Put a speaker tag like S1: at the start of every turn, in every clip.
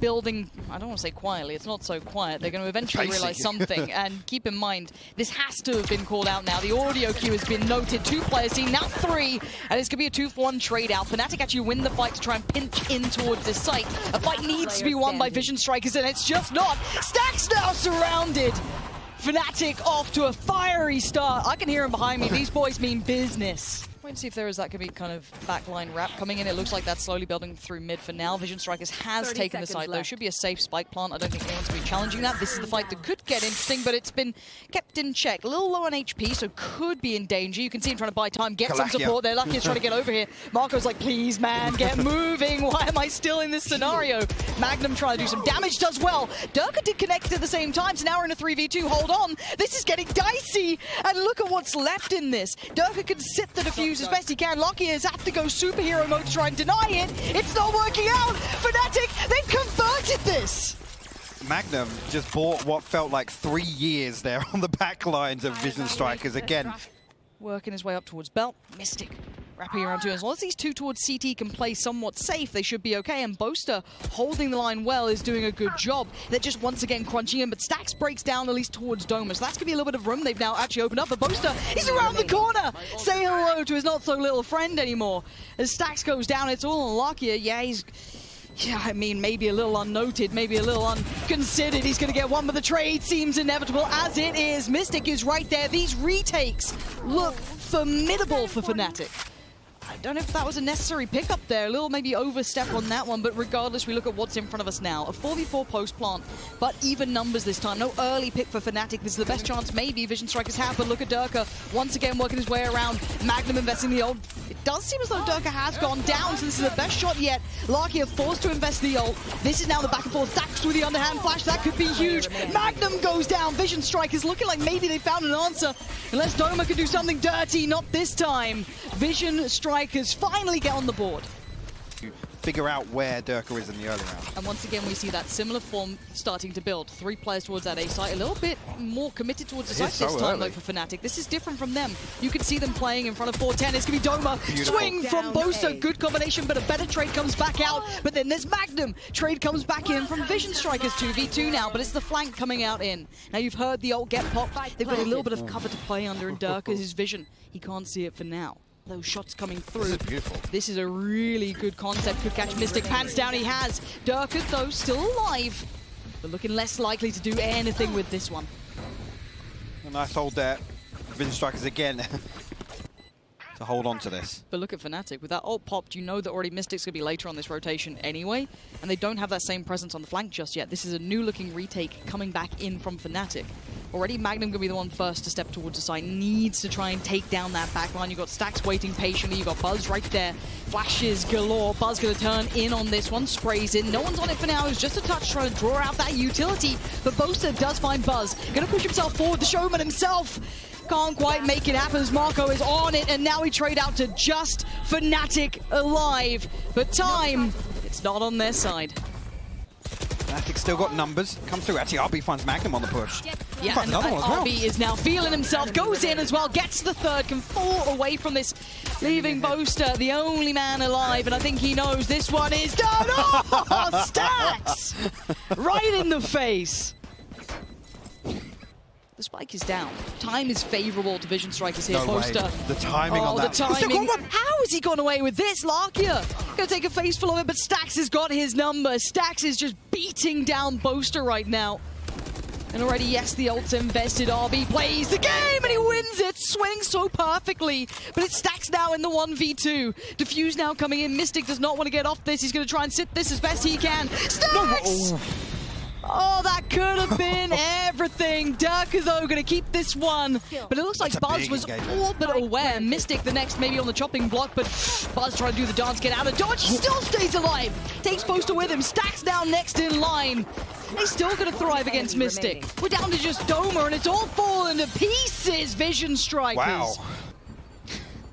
S1: building, I don't want to say quietly, it's not so quiet. They're going to eventually realize something. And keep in mind, this has to have been called out now. The audio cue has been noted. 2 players seen, now 3. And it's going to be a 2-for-1 trade out. Fnatic actually win the fight to try and pinch in towards this site. A fight needs to be won by Vision Strikers, and it's just not. Stack's now surrounded. Fnatic off to a fiery start. I can hear him behind me. These boys mean business. Wait and see if there is that could be kind of backline wrap coming in. It looks like that's slowly building through mid for now. Vision Strikers has taken the side though. Should be a safe spike plant. I don't think anyone's going to be challenging that. This is the fight that could get interesting, but it's been kept in check. A little low on HP, so could be in danger. You can see him trying to buy time, get some support. They're lucky he's trying to get over here. Marco's like, please man, get moving. Why am I still in this scenario? Magnum trying to do some damage, does well. Durka did connect at the same time, so now we're in a 3v2. Hold on. This is getting dicey. And look at what's left in this. Durka can sit the defuse as best he can. Locky has had to go superhero mode to try and deny it. It's not working out. Fnatic, they've converted this.
S2: Magnum just bought what felt like 3 years there on the back lines of Vision Strikers again.
S1: Working his way up towards Belt. Mystic wrapping around 2. As long as these 2 towards CT can play somewhat safe, they should be okay. And Boaster, holding the line well, is doing a good job. They're just once again crunching in, but Stax breaks down at least towards Doma. So that's going to be a little bit of room. They've now actually opened up. But Boaster, he's around the corner. Say hello to his not-so-little friend anymore. As Stax goes down, it's all on Lockyer. Yeah, I mean, maybe a little unnoted, maybe a little unconsidered. He's going to get one, but the trade seems inevitable as it is. Mystic is right there. These retakes look formidable for Fnatic. I don't know if that was a necessary pickup there. A little maybe overstep on that one, but regardless, we look at what's in front of us now. A 4v4 post plant, but even numbers this time. No early pick for Fnatic. This is the best chance maybe Vision Strikers have, but look at Durka once again working his way around. Magnum investing the ult. It does seem as though Durka has gone down, so this is the best shot yet. Larky are forced to invest the ult. This is now the back and forth. Stacks through the underhand flash. That could be huge. Magnum goes down. Vision Strikers looking like maybe they found an answer. Unless Doma can do something dirty, not this time. Vision Strikers finally get on the board.
S2: Figure out where Durka is in the early round.
S1: And once again, we see that similar form starting to build. 3 players towards that A site, a little bit more committed towards the site this time, though, for Fnatic. This is different from them. You can see them playing in front of 410. It's going to be Doma. Beautiful. Swing from Boaster. Good combination, but a better trade comes back out. But then there's Magnum. Trade comes back in from Vision Strikers. 2v2 now, but it's the flank coming out in. Now you've heard the ult get popped. They've got a little bit of cover to play under, and Durka's vision. He can't see it for now. Those shots coming through.
S2: This is beautiful.
S1: This is a really good concept. Could catch Mystic. Pants down, he has. Durka, though, still alive, but looking less likely to do anything with this one.
S2: A nice hold there. Vision Strikers again to hold on to this.
S1: But look at Fnatic. With that ult popped, you know that already Mystic's going to be later on this rotation anyway, and they don't have that same presence on the flank just yet. This is a new-looking retake coming back in from Fnatic. Already Magnum going to be the one first to step towards the side. Needs to try and take down that backline. You've got Stax waiting patiently. You've got Buzz right there. Flashes galore. Buzz going to turn in on this one. Sprays in. No one's on it for now. It's just a touch trying to draw out that utility. But Boaster does find Buzz. Going to push himself forward. The showman himself can't quite make it happen as Marco is on it. And now we trade out to just Fnatic alive. But time, it's not on their side.
S2: Fnatic still got numbers. Comes through. Actually, RB finds Magnum on the push.
S1: Yeah, and RB is now feeling himself. Goes in as well. Gets the third. Can fall away from this. Leaving Boaster, the only man alive. And I think he knows this one is done. Oh, Stacks! Right in the face. The spike is down. Time is favorable to Vision Strikers here. Boaster.
S2: The timing on that.
S1: The timing. How has he gone away with this? Larkia gonna take a face full of it, but Stax has got his number. Stax is just beating down Boaster right now. And already, yes, the ult's invested. RB plays the game and he wins it. Swings so perfectly. But it's Stax now in the 1v2. Diffuse now coming in. Mystic does not want to get off this. He's going to try and sit this as best he can. Stax! No. Oh, that could have been everything. Durka, though, going to keep this one. But it looks like Buzz was all but aware. Mystic the next, maybe on the chopping block, but Buzz trying to do the dance, get out of dodge. He still stays alive. Takes Boaster with him. Stacks down next in line. He's still going to thrive against Mystic. We're down to just Doma, and it's all falling to pieces, Vision Strikers.
S2: Wow.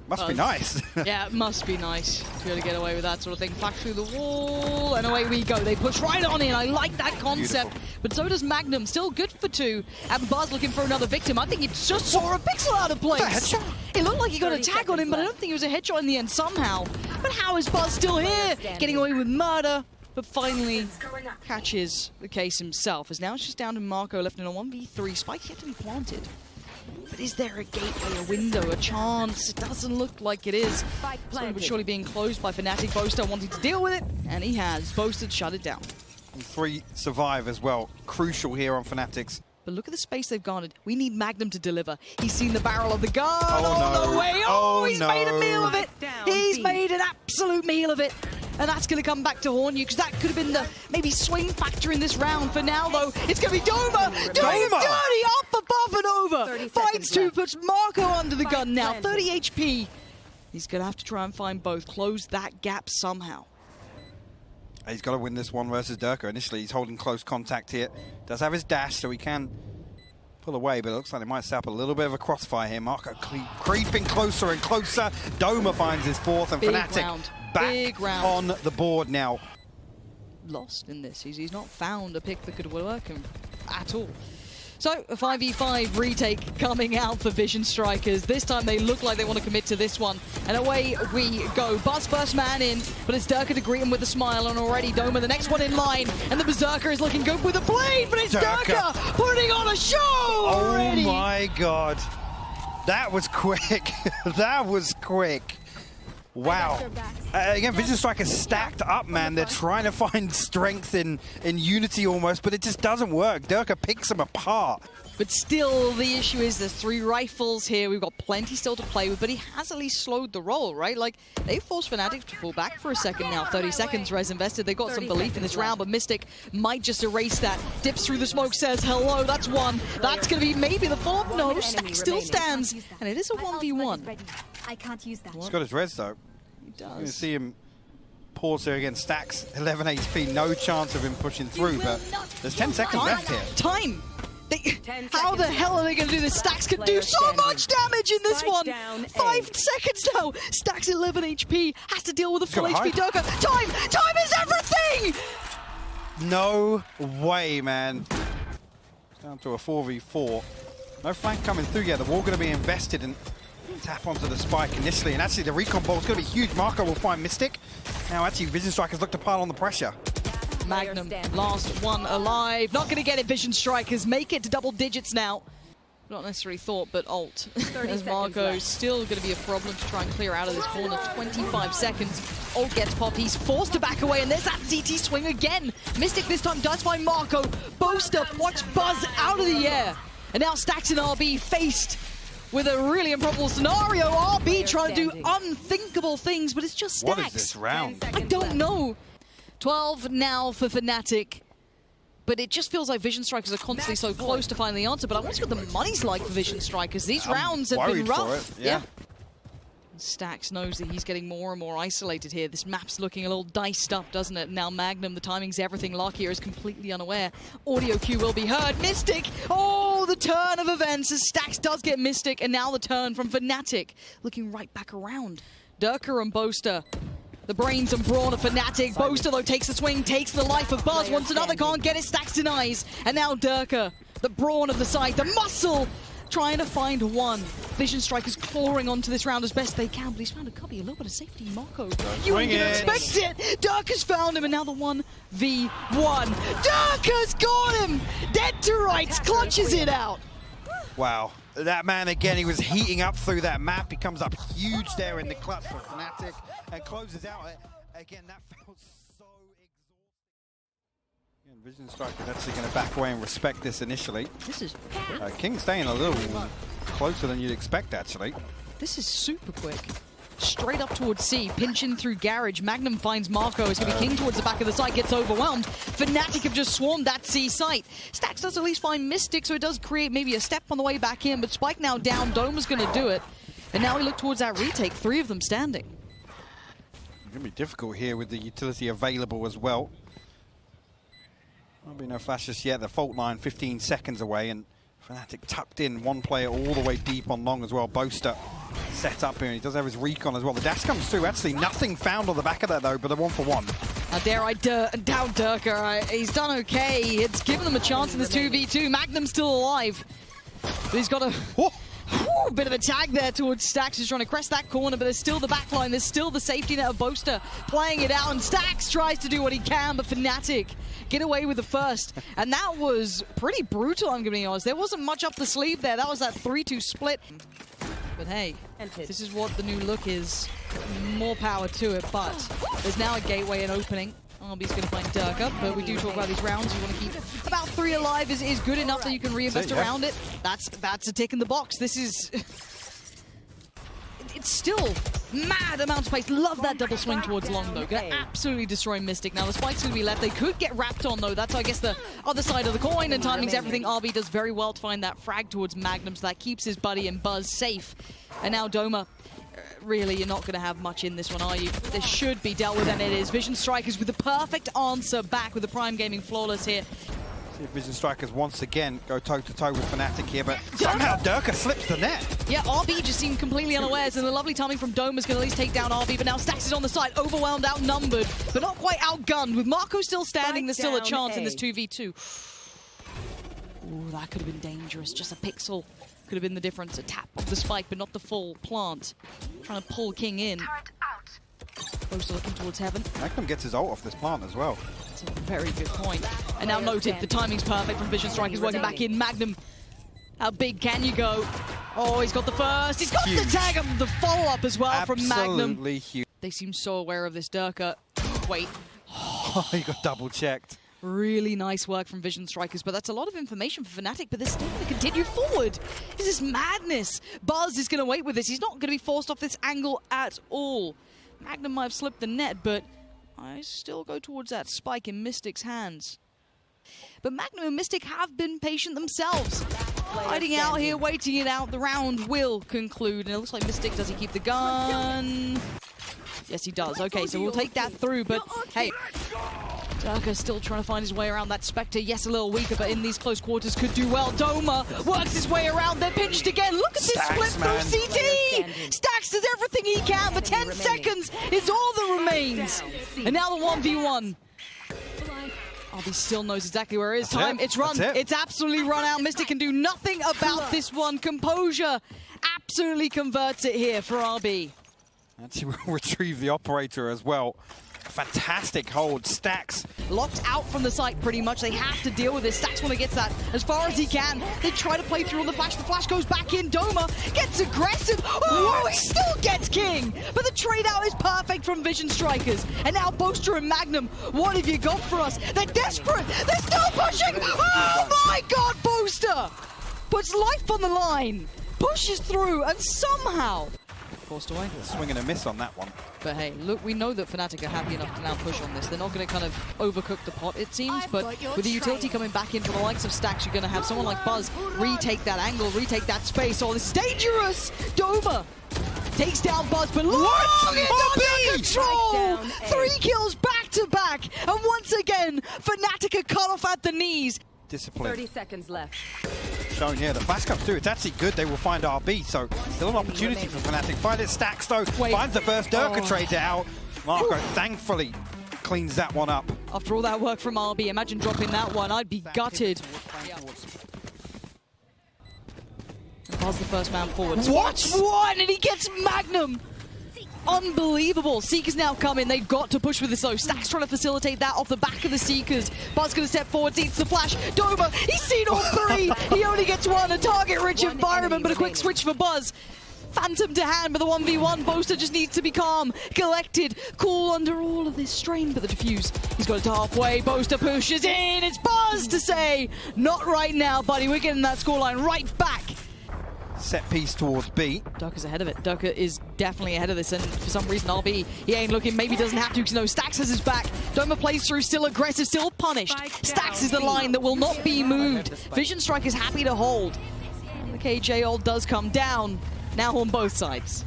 S2: Must be nice.
S1: Yeah, it must be nice to be able to get away with that sort of thing. Flash through the wall, and away we go. They push right on in. I like that concept. Beautiful. But so does Magnum. Still good for 2. And Buzz looking for another victim. I think he just saw a pixel out of place. It looked like he got a tag on him, but I don't think it was a headshot in the end somehow. But how is Buzz still here? Getting away with murder. but finally catches the case himself. As now it's just down to Marco left in a 1v3. Spike yet to be planted. But is there a gateway, a window, a chance? It doesn't look like it is. Slowly but surely being closed by Fnatic. Boaster wanting to deal with it, and he has. Boaster shut it down.
S2: And 3 survive as well. Crucial here on Fnatic's.
S1: But look at the space they've garnered. We need Magnum to deliver. He's seen the barrel of the gun.
S2: Oh,
S1: no way. Oh, he's
S2: no.
S1: made a meal of it. He's made an absolute meal of it. And that's going to come back to haunt you, because that could have been the maybe swing factor in this round. For now, though, it's going to be Doma doing him dirty up above and over. Finds 2, puts Marco under the gun now. 30 HP. He's going to have to try and find both. Close that gap somehow.
S2: He's got to win this one versus dapr. Initially, he's holding close contact here. Does have his dash, so he can pull away, but it looks like they might set up a little bit of a crossfire here. Marco creeping closer and closer. Doma finds his 4th, and Fnatic back on the board now.
S1: Lost in this. He's not found a pick that could work him at all. So, a 5v5 retake coming out for Vision Strikers. This time they look like they want to commit to this one. And away we go. Buzz first man in, but it's dapr to greet him with a smile. And already Doma, the next one in line. And the Berserker is looking good with a blade, but it's dapr putting on a show already.
S2: Oh my god. That was quick. That was quick. Wow. Again, Vision Strikers stacked up, man. They're trying to find strength in unity almost, but it just doesn't work. dapr picks them apart.
S1: But still, the issue is there's 3 rifles here. We've got plenty still to play with, but he has at least slowed the roll, right? Like, they forced Fnatic to pull back for a second now. 30 seconds, Res invested. They got some belief in this round, but Mystic might just erase that. Dips through the smoke, says hello. That's 1. That's going to be maybe the follow-up. No, Stack still stands, and it is a 1v1.
S3: I can't use that.
S2: He's got his res, though.
S1: He does.
S2: You're going to see him pause there again. Stacks 11 HP. No chance of him pushing through, but there's 10 seconds left here.
S1: Time! How the hell are they going to do this? Stacks can do so much damage in this one. 5 seconds now. Stacks 11 HP. Has to deal with a full HP dapr. Time is everything!
S2: No way, man. It's down to a 4v4. No flank coming through yet. The wall going to be invested and tap onto the spike initially. And actually, the recon ball is going to be huge. Marco will find Mystic. Now, actually, Vision Strikers look to pile on the pressure.
S1: Magnum, last one alive. Not going to get it, Vision Strikers. Make it to double digits now. Not necessarily thought, but ult. As Marco still going to be a problem to try and clear out of this corner. 25 seconds. Ult gets popped. He's forced to back away, and there's that CT swing again. Mystic this time does find Marco. Boaster, watch Buzz out of the air. And now Stacks and RB faced with a really improbable scenario. RB trying to do unthinkable things, but it's just Stacks.
S2: What is this round?
S1: I don't know. 12 now for Fnatic, but it just feels like Vision Strikers are constantly so close to finding the answer. But I wonder what the money's like for Vision Strikers. These rounds have been rough.
S2: Yeah.
S1: Stacks knows that he's getting more and more isolated here. This map's looking a little diced up, doesn't it? Now Magnum, the timing's everything. Lark here is completely unaware. Audio cue will be heard. Mystic! Oh, the turn of events as Stacks does get Mystic, and now the turn from Fnatic. Looking right back around. dapr and Boaster. The brains and brawn of Fnatic. Boaster, though, takes the swing, takes the life of Buzz. Once another can't get it, Stacks denies. And now dapr, the brawn of the side, the muscle, trying to find 1. Vision Strikers clawing onto this round as best they can, but he's found a cubby, a little bit of safety. Marco, you wouldn't expect it. dapr's found him, and now the 1v1. dapr's got him! Dead to rights, clutches it out.
S2: Wow. That man, again, he was heating up through that map. He comes up huge there in the clutch for Fnatic and closes out. Again, that felt so exhausting. Vision Strikers actually going to back away and respect this initially.
S1: This is
S2: King staying a little closer than you'd expect, actually.
S1: This is super quick. Straight up towards C, pinching through Garage. Magnum finds Marco. It's going to be King towards the back of the site, gets overwhelmed. Fnatic have just swarmed that C site. Stacks does at least find Mystic, so it does create maybe a step on the way back in, but Spike now down. Doma's going to do it. And now we look towards that retake, 3 of them standing.
S2: It's going to be difficult here with the utility available as well. Won't be no flashes yet. The fault line 15 seconds away, and Fnatic tucked in 1 player all the way deep on long as well. Boaster set up here, and he does have his recon as well. The dash comes through. Actually, nothing found on the back of that, though, but a 1-for-1.
S1: How dare I doubt dapr. He's done okay. It's given them a chance in this 2v2. Magnum's still alive. But he's got a... Ooh, bit of a tag there towards Stax, who's trying to crest that corner, but there's still the backline, there's still the safety net of Boaster playing it out, and Stax tries to do what he can, but Fnatic get away with the first. And that was pretty brutal, I'm going to be honest. There wasn't much up the sleeve there. That was that 3-2 split. But hey, this is what the new look is. More power to it, but there's now a gateway and opening. RB's going to find dapr, but we do talk about these rounds. You want to keep about 3 alive is good enough that you can reinvest around it. That's a tick in the box. This is... It's still mad amount of space. Love that double swing towards long, though. Gonna absolutely destroy Mystic. Now, the spike's going to be left. They could get wrapped on, though. That's, I guess, the other side of the coin, and timing's everything. RB does very well to find that frag towards Magnum, so that keeps his buddy and Buzz safe. And now Doma... Really, you're not going to have much in this one, are you? This should be dealt with, and it is. Vision Strikers with the perfect answer back with the Prime Gaming flawless here.
S2: See if Vision Strikers once again go toe-to-toe with Fnatic here, but somehow dapr slips the net.
S1: Yeah, RB just seemed completely unawares, and the lovely timing from Dome is going to at least take down RB, but now Stax is on the side, overwhelmed, outnumbered, but not quite outgunned. With Marco still standing, there's still a chance in this 2v2. Ooh, that could have been dangerous. Just a pixel could have been the difference. A tap of the spike, but not the full plant. Trying to pull King in. Boaster looking towards heaven.
S2: Magnum gets his ult off this plant as well.
S1: That's a very good point. And now noted, the timing's perfect from Vision Strikers working back in. Magnum, how big can you go? Oh, he's got the first. He's got the tag and the follow-up as well from Magnum.
S2: Absolutely huge.
S1: They seem so aware of this dapr. Wait.
S2: Oh, he got double-checked.
S1: Really nice work from Vision Strikers, but that's a lot of information for Fnatic, but they're still going to continue forward. This is madness. Buzz is going to wait with this. He's not going to be forced off this angle at all. Magnum might have slipped the net, but I still go towards that spike in Mystic's hands. But Magnum and Mystic have been patient themselves. Hiding out here, waiting it out. The round will conclude, and it looks like Mystic, does he keep the gun? Yes, he does. Okay, so we'll take that through, but hey, dapr still trying to find his way around that Spectre. Yes, a little weaker, but in these close quarters could do well. Doma works his way around. They're pinched again. Look at this split through CT. Stax does everything he can, but 10 seconds is all that remains. And now the 1v1. RB still knows exactly where it is. It's run. It's absolutely run out. Mystic can do nothing about this one. Composure absolutely converts it here for RB.
S2: Actually, we'll retrieve the operator as well. Fantastic hold. Stax
S1: locked out from the site pretty much. They have to deal with this. Stax when he gets that as far as he can. They try to play through on the flash. The flash goes back in. Doma gets aggressive. Oh, he still gets King. But the trade out is perfect from Vision Strikers. And now Boaster and Magnum, what have you got for us? They're desperate. They're still pushing. Oh my God, Boaster puts life on the line. Pushes through and somehow forced away.
S2: Swing and a miss on that one.
S1: But hey, look, we know that Fnatic are happy enough to now push on this. They're not going to kind of overcook the pot, it seems, but with the utility coming back in from the likes of Stax, you're going to have someone like Buzz retake that angle, retake that space. Oh, this is dangerous! Doma takes down Buzz, but look! Under control! 3 kills back-to-back, and once again, Fnatic are cut off at the knees.
S2: Discipline.
S3: 30 seconds left.
S2: Shown here, the flash comes through. It's actually good. They will find RB, so still an opportunity for Fnatic. Find it, Stax though. Finds the first dapr trades it out. Marco thankfully cleans that one up.
S1: After all that work from RB, imagine dropping that one. I'd be gutted. Buzz the first man forward. What? And he gets Magnum. Unbelievable. Seekers now come in. They've got to push with this though. Stax trying to facilitate that off the back of the Seekers. Buzz going to step forward, sees the flash. Doma, he's seen all 3. He only gets 1. A target-rich environment, but a quick switch for Buzz. Phantom to hand, but the 1v1. Boaster just needs to be calm, collected, cool under all of this strain. But the defuse, he's got it to halfway. Boaster pushes in. It's Buzz to say, not right now, buddy. We're getting that scoreline right back.
S2: Set piece towards B.
S1: dapr ahead of it. dapr is definitely ahead of this, and for some reason RB, he ain't looking, maybe doesn't have to, because no, Stax has his back. Doma plays through, still aggressive, still punished. Stax is the line that will not be moved. Vision Strike is happy to hold. The KJ ult does come down, now on both sides.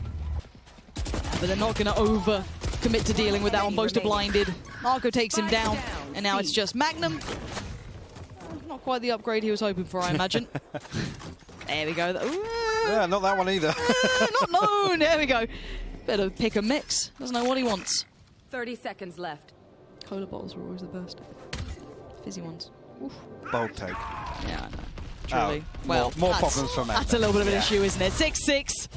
S1: But they're not going to over-commit to dealing with that one. Boaster blinded. Marco takes him down, and now it's just Magnum. Not quite the upgrade he was hoping for, I imagine. There we go.
S2: Yeah, not that one either.
S1: Not known. There we go. Better pick a mix. Doesn't know what he wants.
S3: 30 seconds left.
S1: Cola bottles were always the best. Fizzy ones. Oof.
S2: Bold take.
S1: Yeah, I know. truly. Well,
S2: more problems for Magnum.
S1: That's a little bit of an issue, isn't it? 6-6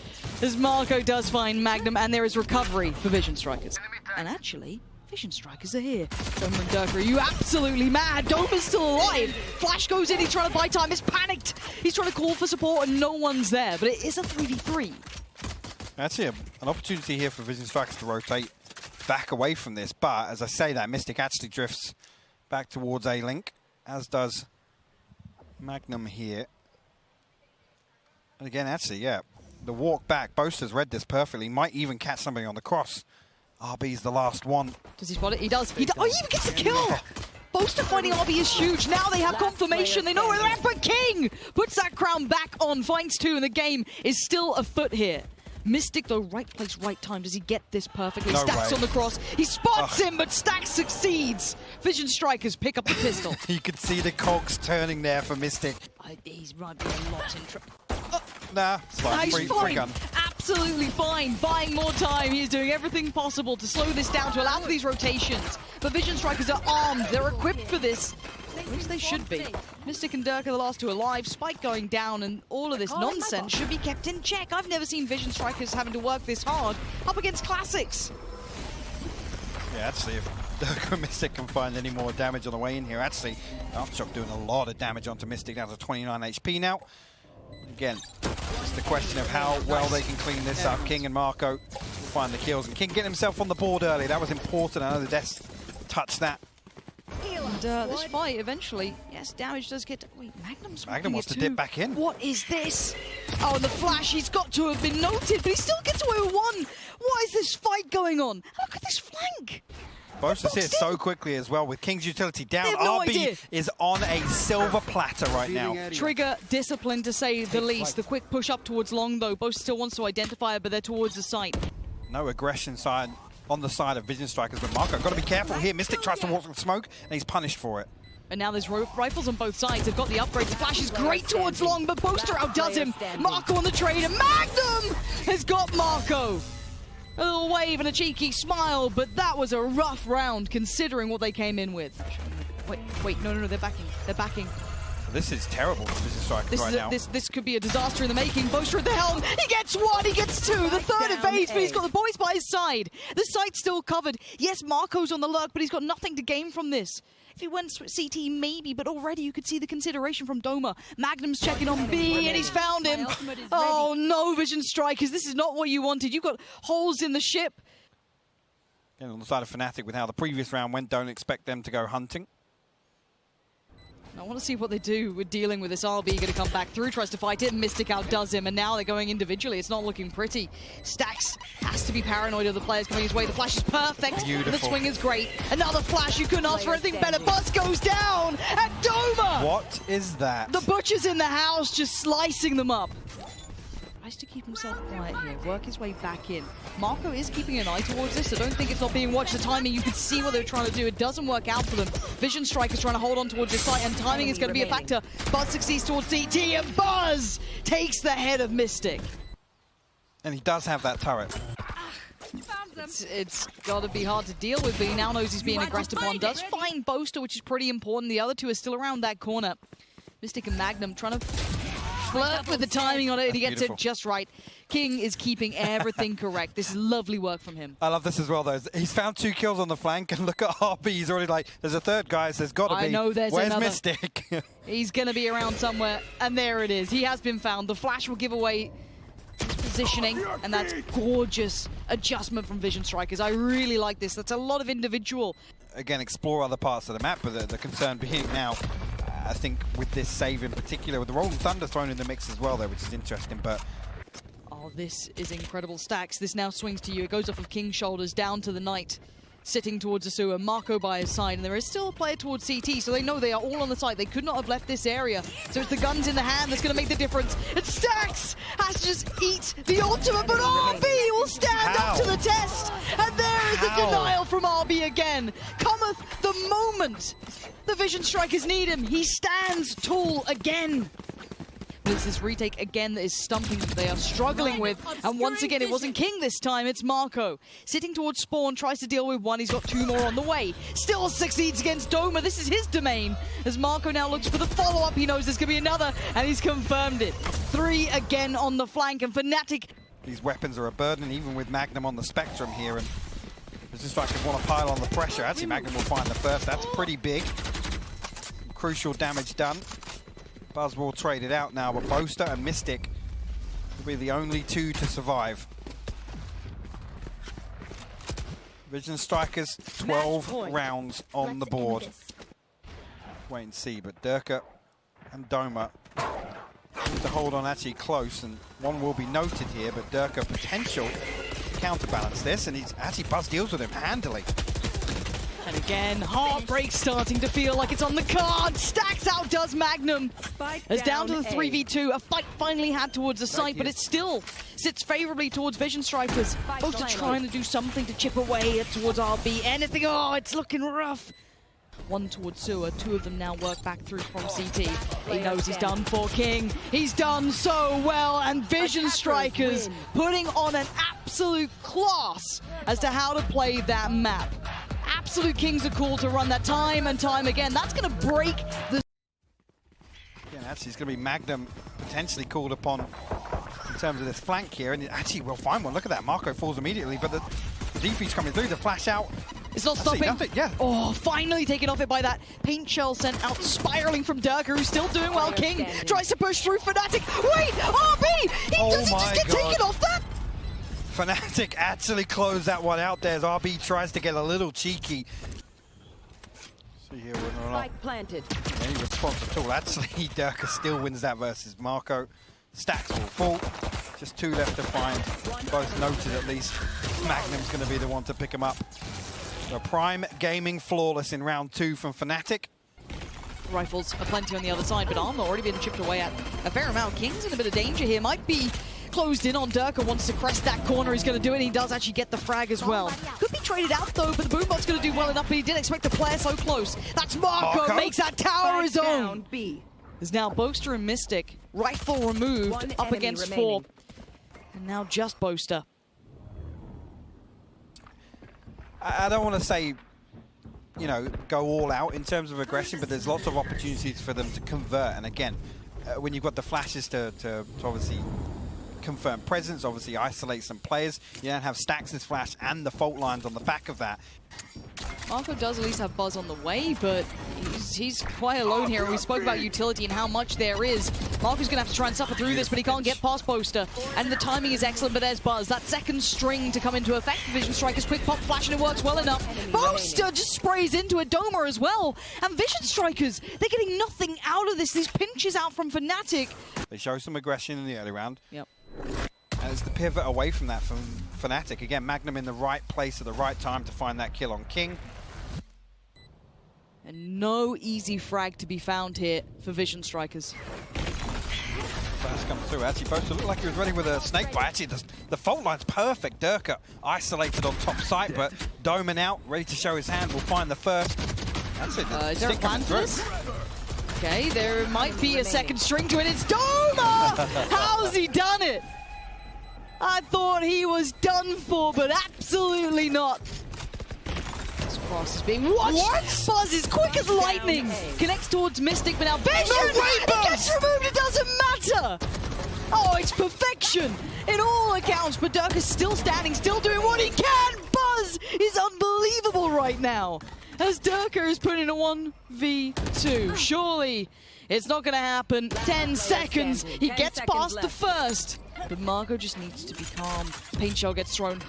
S1: as Marco does find Magnum, and there is recovery for Vision Strikers. And actually, Vision Strikers are here. Doma and Durka, are you absolutely mad? Doma's still alive. Flash goes in, he's trying to buy time, he's panicked. He's trying to call for support and no one's there, but it is a 3v3.
S2: Actually, an opportunity here for Vision Strikers to rotate back away from this, but as I say that, Mystic actually drifts back towards A-Link, as does Magnum here. And again, actually, yeah, the walk back, Boaster's read this perfectly, might even catch somebody on the cross. RB's the last one.
S1: Does he spot it? He does. Oh, he even gets a kill! Boaster finding RB is huge. Now they have confirmation. They know where they're at, but King puts that crown back on, finds 2, and the game is still afoot here. Mystic, though, right place, right time. Does he get this perfectly?
S2: No
S1: Stacks
S2: way.
S1: on the cross. He spots him, but Stacks succeeds. Vision Strikers pick up the pistol.
S2: You could see the cogs turning there for Mystic.
S1: He's might be a lot in trouble.
S2: Nah, it's fine.
S1: He's
S2: Free gun.
S1: Absolutely fine. Buying more time. He is doing everything possible to slow this down, to allow for these rotations. But Vision Strikers are armed. They're equipped for this. At least they should be. Mystic and Durka, the last 2 alive. Spike going down, and all of this nonsense should be kept in check. I've never seen Vision Strikers having to work this hard up against Classics.
S2: Yeah, actually, if Durka and Mystic can find any more damage on the way in here, actually, Aftershock doing a lot of damage onto Mystic, down to 29 HP now. Again, it's the question of how well they can clean this up. King and Marco find the kills, and King getting himself on the board early. That was important. I know the death touched that.
S1: And this fight, eventually, yes, damage does get... Wait,
S2: Magnum wants to dip back in.
S1: What is this? Oh, and the flash, he's got to have been noted, but he still gets away with 1. What is this fight going on? Look at this flank.
S2: Boaster's here so quickly as well with King's utility down.
S1: No
S2: RB
S1: idea.
S2: is on a silver platter right now.
S1: Trigger discipline, to say the least. The quick push up towards long, though. Boaster still wants to identify it, but they're towards the site.
S2: No aggression side on the side of Vision Strikers, but Marco got to be careful here. Mystic tries to walk from smoke, and he's punished for it.
S1: And now there's rifles on both sides. They've got the upgrades. The flash is great towards long, but Boaster outdoes him. Marco on the trade, and Magnum has got Marco. A little wave and a cheeky smile, but that was a rough round considering what they came in with. Wait, no, they're backing. They're backing.
S2: This is terrible for Vision Strikers right now.
S1: This could be a disaster in the making. Boaster at the helm. He gets 1, he gets 2. The third evades, but he's got the boys by his side. The site's still covered. Yes, Marco's on the lurk, but he's got nothing to gain from this. If he went CT, maybe, but already you could see the consideration from Doma. Magnum's checking on B, and he's found him. Oh no, Vision Strikers, this is not what you wanted. You've got holes in the ship.
S2: Again, on the side of Fnatic, with how the previous round went, don't expect them to go hunting.
S1: I want to see what they do with dealing with this. RB going to come back through, tries to fight it, Mystic outdoes him, and now they're going individually. It's not looking pretty. Stacks has to be paranoid of the players coming his way. The flash is perfect.
S2: Beautiful.
S1: The swing is great. Another flash, you couldn't ask for anything better. Buzz goes down, and Doma!
S2: What is that?
S1: The butcher's in the house, just slicing them up. Tries to keep himself quiet here, work his way back in. Marco is keeping an eye towards this, so don't think it's not being watched. The timing, you can see what they're trying to do. It doesn't work out for them. Vision Strikers trying to hold on towards his site, and timing is going to be a factor. Buzz succeeds towards CT, and Buzz takes the head of Mystic.
S2: And he does have that turret.
S1: It's got to be hard to deal with, but he now knows he's being aggressed upon. Does find Boaster, which is pretty important. The other 2 are still around that corner. Mystic and Magnum trying to flirt with the timing on it, and he gets it just right. King is keeping everything correct. This is lovely work from him.
S2: I love this as well, though. He's found 2 kills on the flank, and look at RB. He's already like, there's a third guy, so there's got to be.
S1: I know there's
S2: Where's
S1: another.
S2: Mystic?
S1: He's going to be around somewhere, and there it is. He has been found. The flash will give away his positioning, and that's gorgeous adjustment from Vision Strikers. I really like this. That's a lot of individual.
S2: Again, explore other parts of the map, but the concern being now, I think with this save in particular, with the Rolling Thunder thrown in the mix as well there, which is interesting, but...
S1: Oh, this is incredible. Stacks, this now swings to you. It goes off of King's shoulders down to the Knight, sitting towards Asuna. Marco by his side, and there is still a player towards CT, so they know they are all on the site. They could not have left this area, so it's the guns in the hand that's going to make the difference. And Stacks has to just eat the ultimate, but RB will stand up to the test, and there is the denial from RB again. Cometh the moment the Vision Strikers need him. He stands tall again. It's this retake again that is stumping them. They are struggling with, and once again, it wasn't King this time, it's Marco. Sitting towards spawn, tries to deal with one, he's got two more on the way. Still succeeds against Doma, this is his domain. As Marco now looks for the follow-up, he knows there's gonna be another, and he's confirmed it. 3 again on the flank, and Fnatic.
S2: These weapons are a burden, even with Magnum on the spectrum here, and it's just like they want to pile on the pressure. Actually, Magnum will find the first, that's pretty big. Crucial damage done. Buzz will trade it out now, but Boaster and Mystic will be the only two to survive. Vision Strikers, 12 rounds on the board. Wait and see, but Durka and Doma need to hold on actually close, and one will be noted here, but Durka potential to counterbalance this, and he's actually Buzz deals with him handily.
S1: And again, Heartbreak starting to feel like it's on the card. Stacks out does Magnum. As down to the 3v2, a fight finally had towards the site, but it still sits favorably towards Vision Strikers. Both are trying to do something to chip away towards RB. Anything, oh, it's looking rough. One towards Sewer, two of them now work back through from CT. He knows he's done for King. He's done so well, and Vision Strikers putting on an absolute class as to how to play that map. Absolute Kings are cool to run that time and time again. That's going to break the...
S2: Yeah, actually, it's going to be Magnum potentially called upon in terms of this flank here, and actually we'll find one. Look at that, Marco falls immediately, but the DP's coming through, the flash out.
S1: It's not stopping.
S2: Nothing, yeah.
S1: Oh, finally taken off it by that paint shell sent out spiraling from Durka, who's still doing well. King tries to push through Fnatic. Wait, RB! Does he just get taken off that?
S2: Fnatic actually closed that one out there as RB tries to get a little cheeky. See here whether or not
S3: Spike planted.
S2: any response at all. Actually, Durka still wins that versus Marco. Stacks will fall. Just two left to find. Both noted at least. Magnum's going to be the one to pick him up. So Prime Gaming flawless in round 2 from Fnatic.
S1: Rifles are plenty on the other side, but armor already been chipped away at a fair amount. King's in a bit of danger here. Might be closed in on Durka, wants to crest that corner. He's going to do it, and he does actually get the frag as well. Could be traded out though, but the Boombot's going to do well enough, but he didn't expect the player so close. That's Marco, makes that tower his own. There's now Boaster and Mystic. Rifle removed, up against 4. And now just Boaster.
S2: I don't want to say, you know, go all out in terms of aggression, but there's lots of opportunities for them to convert. And again, when you've got the flashes to obviously confirm presence, obviously isolate some players, you don't have Stax' flash and the fault lines on the back of that.
S1: Marco does at least have Buzz on the way, but he's quite alone here. We spoke about utility and how much there is. Marco's going to have to try and suffer through this, but he can't get past Boaster. And the timing is excellent, but there's Buzz. That second string to come into effect. Vision Strikers quick pop flash, and it works well enough. Boaster just sprays into a Doma as well. And Vision Strikers, they're getting nothing out of this. These pinches out from Fnatic.
S2: They show some aggression in the early round.
S1: Yep.
S2: And it's the pivot away from that from Fnatic. Again, Magnum in the right place at the right time to find that kill on King.
S1: And no easy frag to be found here for Vision Strikers.
S2: Flash comes through. Actually, Boaster looked like he was ready with a snake bite. Actually, the fault line's perfect. Durka isolated on top site, but Doman out, ready to show his hand. Will find the first. That's it.
S1: Is there a plan for this? Okay, there might be a second string to it. It's Doma! How's he done it? I thought he was done for, but absolutely not. This cross is being watched. What? Buzz is quick as lightning. Connects towards Mystic, but now Vision!
S2: No way, Buzz!
S1: It gets removed, it doesn't matter! Oh, it's perfection in all accounts, but Durka's still standing, still doing what he can! Buzz is unbelievable right now, as Durka is putting a 1v2. Surely it's not going to happen. 10 seconds, he gets past the first. But Marco just needs to be calm. Paint shell gets thrown.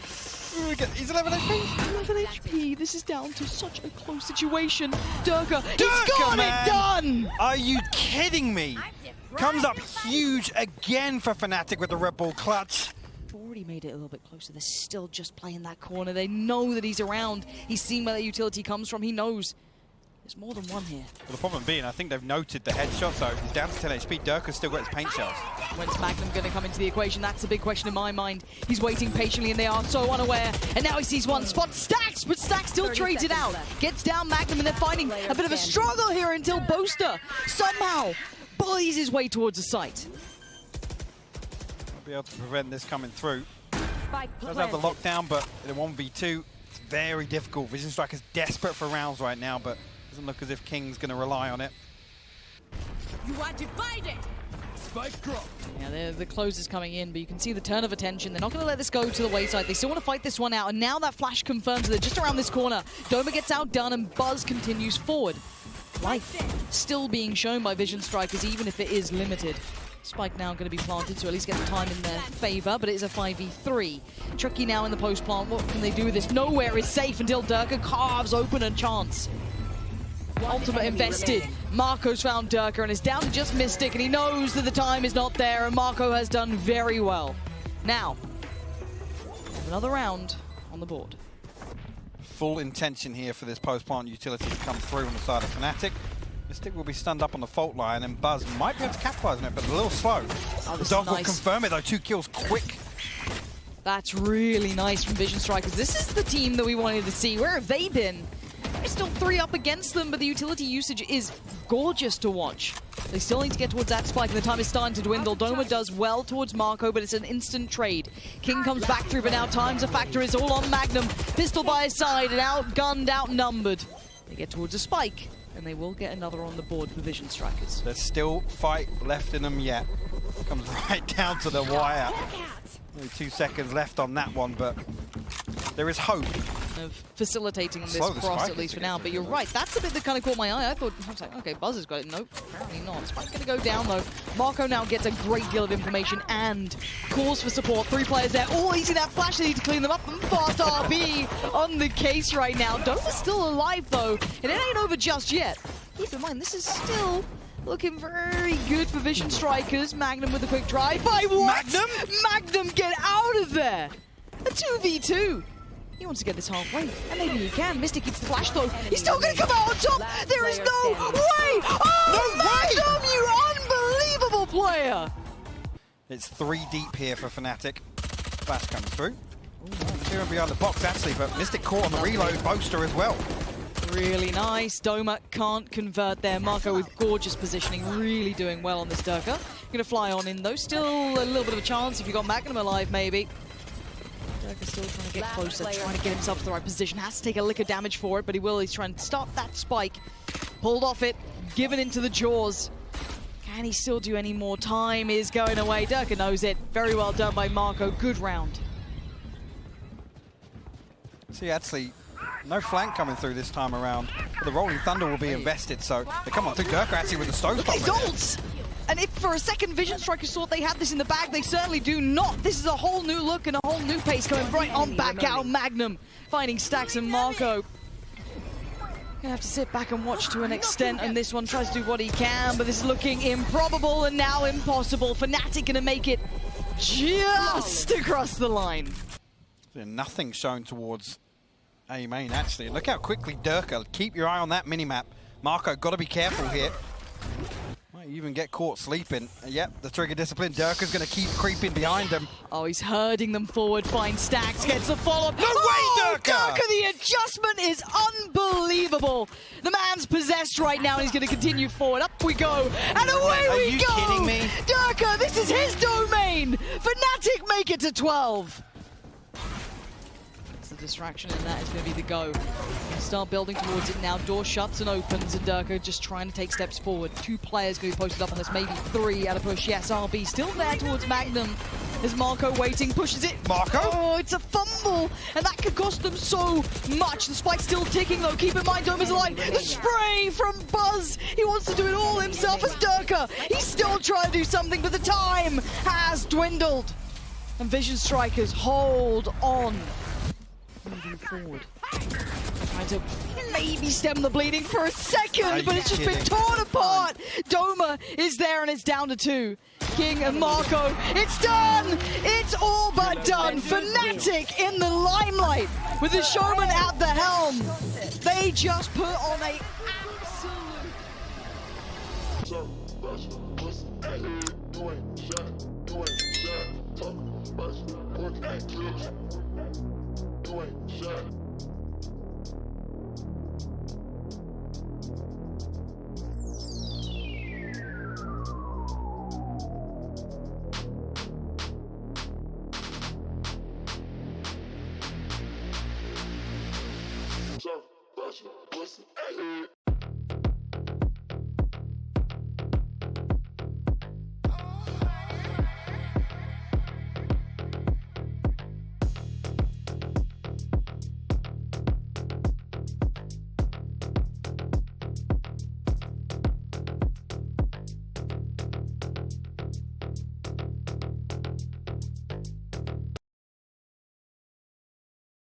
S2: He's 11 HP.
S1: 11 HP. This is down to such a close situation. Durka, he's got it done!
S2: Are you kidding me? Comes up huge again for Fnatic with the Red Bull clutch.
S1: Already made it a little bit closer. They're still just playing that corner. They know that he's around. He's seen where that utility comes from. He knows. There's more than one here.
S2: Well, the problem being, I think they've noted the headshot, so he's down to 10 HP. Durka's still got his paint shells.
S1: When's Magnum going to come into the equation? That's the big question in my mind. He's waiting patiently, and they are so unaware. And now he sees one spot. Stacks, but Stacks still trades it out. Gets down Magnum, and they're finding a bit of a struggle here until Boaster somehow bullies his way towards the site.
S2: be able to prevent this coming through.
S3: Spike
S2: Does have the
S3: planted.
S2: lockdown, but in a 1v2, it's very difficult. Vision Strike is desperate for rounds right now, but doesn't look as if King's going to rely on it.
S3: You are divided.
S4: Spike drop.
S1: Yeah, the close is coming in, but you can see the turn of attention. They're not going to let this go to the wayside. They still want to fight this one out, and now that flash confirms that they're just around this corner. Doma gets outdone, and Buzz continues forward. Life still being shown by Vision Strikers, even if it is limited. Spike now going to be planted, so at least get the time in their favor, but it is a 5v3. Tricky now in the post plant. What can they do with this? Nowhere is safe until Durka carves open a chance. Ultimate invested. Marco's found Durka and is down to just Mystic, and he knows that the time is not there, and Marco has done very well. Now, another round on the board.
S2: Full intention here for this post-plant utility to come through on the side of Fnatic. Mystic will be stunned up on the fault line, and Buzz might be able to capitalize on it, but a little slow. The dog will confirm it, though. 2 kills quick.
S1: That's really nice from Vision Strikers. This is the team that we wanted to see. Where have they been? They're still 3 up against them, but the utility usage is gorgeous to watch. They still need to get towards that spike, and the time is starting to dwindle. Doma does well towards Marco, but it's an instant trade. King comes back through, but now time's a factor. It's all on Magnum. Pistol by his side, and outgunned, outnumbered. They get towards a spike, and they will get another on the board for Vision Strikers.
S2: There's still fight left in them yet. Comes right down to the wire. Only 2 seconds left on that one, but there is hope.
S1: Of facilitating this
S2: Slow the
S1: cross,
S2: spike
S1: at least for
S2: to get
S1: now. But you're right, that's the bit that kind of caught my eye. I was like, okay, Buzz has got it. Nope, apparently not. Spike's going to go down, though. Marco now gets a great deal of information and calls for support. 3 players there. Oh, you see that flash? They need to clean them up. And fast RB on the case right now. Doma's still alive, though, and it ain't over just yet. Keep in mind, this is still looking very good for Vision Strikers. Magnum with a quick drive. By what?
S2: Magnum?
S1: Magnum, get out of there! A 2v2. He wants to get this halfway, and maybe he can. Mystic gets the flash, though. He's still going to come out on top. There is no way. Oh, Magnum, you unbelievable player.
S2: It's 3 deep here for Fnatic. Flash coming through. Here and behind the box, actually, but Mystic caught on the reload. Boaster as well.
S1: Really nice. Doma can't convert there. Marco with gorgeous positioning, really doing well on this Durka. Going to fly on in, though. Still a little bit of a chance if you got Magnum alive, maybe. Durka's still trying to get closer, trying to get himself to the right position. Has to take a lick of damage for it, but he will. He's trying to stop that spike. Pulled off it, given into the jaws. Can he still do any more? Time is going away. Durka knows it. Very well done by Marco. Good round.
S2: See, actually, no flank coming through this time around. But the Rolling Thunder will be invested, so they come on through. Durka actually with the stone.
S1: Look at his ults! And if for a second Vision Strikers thought they had this in the bag, they certainly do not. This is a whole new look and a whole new pace coming right on back out. Magnum finding Stacks and Marco. Gonna have to sit back and watch to an extent, and this one tries to do what he can, but this is looking improbable and now impossible. Fnatic gonna make it just across the line.
S2: Nothing shown towards A main, actually. Look how quickly Durka, keep your eye on that minimap. Marco, got to be careful here. Might even get caught sleeping. Yep, the trigger discipline. Durka's going to keep creeping behind him.
S1: Oh, he's herding them forward. Finds Stacks, gets the follow-up.
S2: No way, Durka!
S1: Durka, the adjustment is unbelievable. The man's possessed right now, and he's going to continue forward. Up we go, and away we go!
S2: Are you kidding me?
S1: Durka, this is his domain. Fnatic make it to 12. That's the distraction, and that is going to be the go. Start building towards it now. Door shuts and opens, and Durka just trying to take steps forward. 2 players going to be posted up on this, maybe 3 at a push. Yes, RB still there towards Magnum. Is Marco waiting, pushes it.
S2: Marco?
S1: Oh, it's a fumble, and that could cost them so much. The spike's still ticking, though. Keep in mind, Doma's alive. The spray from Buzz. He wants to do it all himself as Durka. He's still trying to do something, but the time has dwindled. And Vision Strikers hold on. Moving forward. Trying to maybe stem the bleeding for a second, but it's just been torn apart. Doma is there, and it's down to 2. King and Marco, it's done! It's all but done. Fnatic in the limelight with the showman at the helm. They just put on a absolute...